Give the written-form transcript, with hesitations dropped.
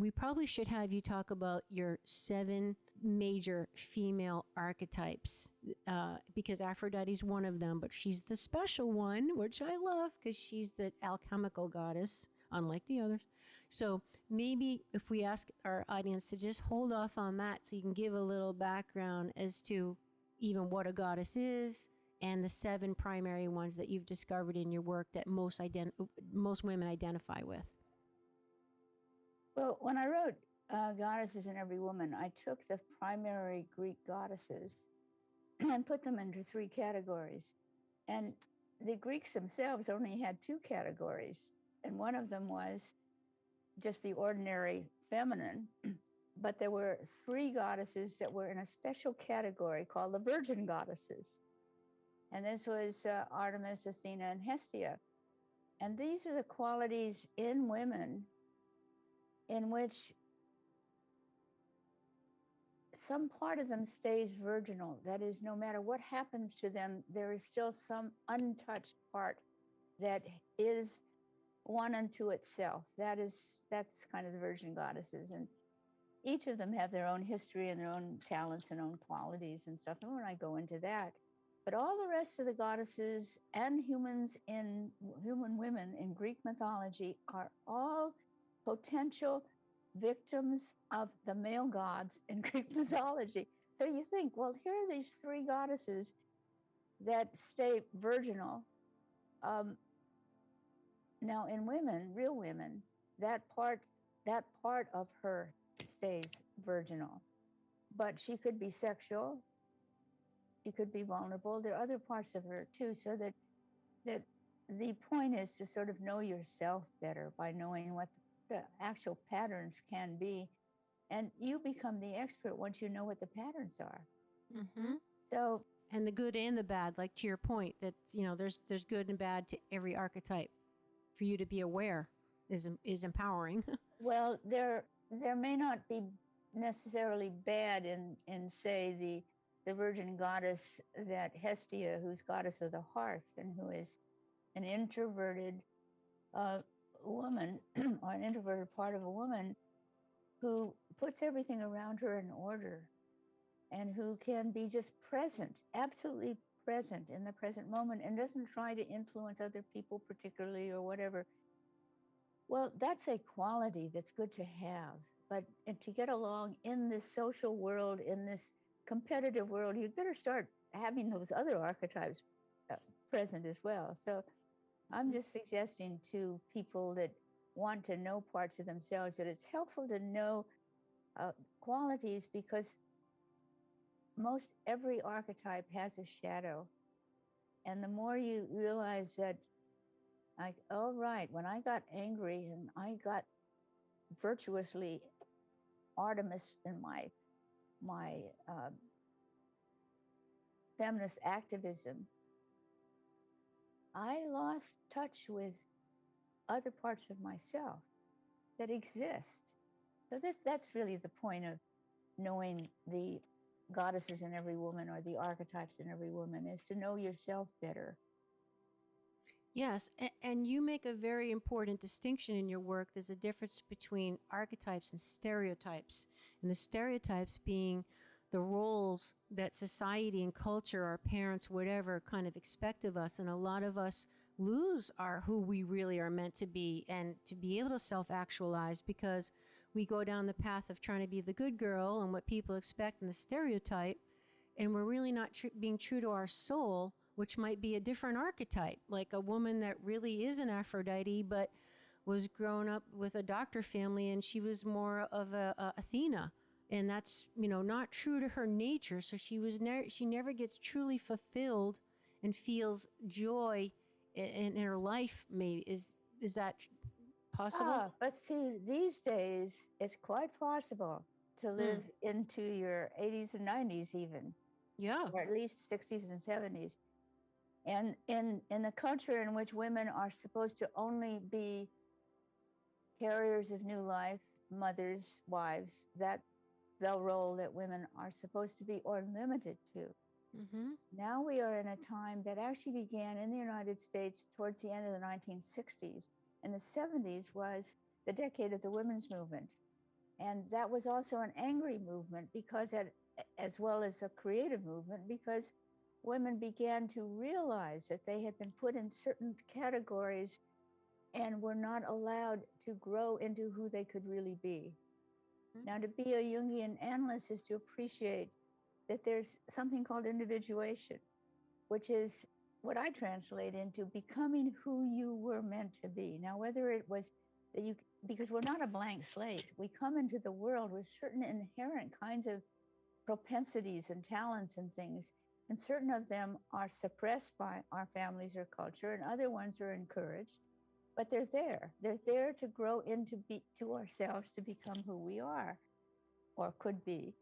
we probably should have you talk about your 7 major female archetypes, because Aphrodite's one of them, but she's the special one, which I love because she's the alchemical goddess, unlike the others. So maybe if we ask our audience to just hold off on that so you can give a little background as to even what a goddess is and the 7 primary ones that you've discovered in your work that most women identify with. Well, when I wrote Goddesses in Every Woman, I took the primary Greek goddesses and put them into 3 categories. And the Greeks themselves only had 2 categories. And one of them was just the ordinary feminine. But there were 3 goddesses that were in a special category called the virgin goddesses. And this was Artemis, Athena, and Hestia. And these are the qualities in women in which some part of them stays virginal. That is, no matter what happens to them, there is still some untouched part that is one unto itself. That's kind of the virgin goddesses. And each of them have their own history and their own talents and own qualities and stuff. And when I go into that, but all the rest of the goddesses and human women in Greek mythology are all potential victims of the male gods in Greek mythology. So you think, well, here are these 3 goddesses that stay virginal. Now in women, real women, that part of her stays virginal, but she could be sexual. She could be vulnerable. There are other parts of her too, so that the point is to sort of know yourself better by knowing what the actual patterns can be, and you become the expert once you know what the patterns are. Mm-hmm. So, and the good and the bad, like to your point, that there's good and bad to every archetype. For you to be aware is empowering. Well, there may not be necessarily bad in say the virgin goddess that Hestia, who's goddess of the hearth and who is an introverted woman or an introverted part of a woman who puts everything around her in order and who can be just present, absolutely present in the present moment, and doesn't try to influence other people particularly or whatever. Well, that's a quality that's good to have. But to get along in this social world, in this competitive world, you'd better start having those other archetypes present as well. So I'm just suggesting to people that want to know parts of themselves that it's helpful to know qualities, because most every archetype has a shadow. And the more you realize that, like, oh, right, when I got angry and I got virtuously Artemis in my feminist activism, I lost touch with other parts of myself that exist. So that's really the point of knowing the goddesses in every woman, or the archetypes in every woman, is to know yourself better. Yes, and you make a very important distinction in your work. There's a difference between archetypes and stereotypes, and the stereotypes being the roles that society and culture, our parents, whatever, kind of expect of us. And a lot of us lose who we really are meant to be, and to be able to self-actualize, because we go down the path of trying to be the good girl and what people expect in the stereotype, and we're really not being true to our soul, which might be a different archetype, like a woman that really is an Aphrodite, but was grown up with a doctor family, and she was more of a Athena. And that's, not true to her nature. So she never gets truly fulfilled and feels joy in her life. Maybe is that possible? But see, these days it's quite possible to live into your 80s and 90s even. Yeah. Or at least 60s and 70s. And in the culture in which women are supposed to only be carriers of new life, mothers, wives, that's the role that women are supposed to be, or limited to. Mm-hmm. Now we are in a time that actually began in the United States towards the end of the 1960s. And the 70s was the decade of the women's movement. And that was also an angry movement, because as well as a creative movement, because women began to realize that they had been put in certain categories and were not allowed to grow into who they could really be. Now, to be a Jungian analyst is to appreciate that there's something called individuation, which is what I translate into becoming who you were meant to be. Now, whether it was that you, because we're not a blank slate, we come into the world with certain inherent kinds of propensities and talents and things, and certain of them are suppressed by our families or culture, and other ones are encouraged. But they're there. They're there to grow into to ourselves, to become who we are or could be.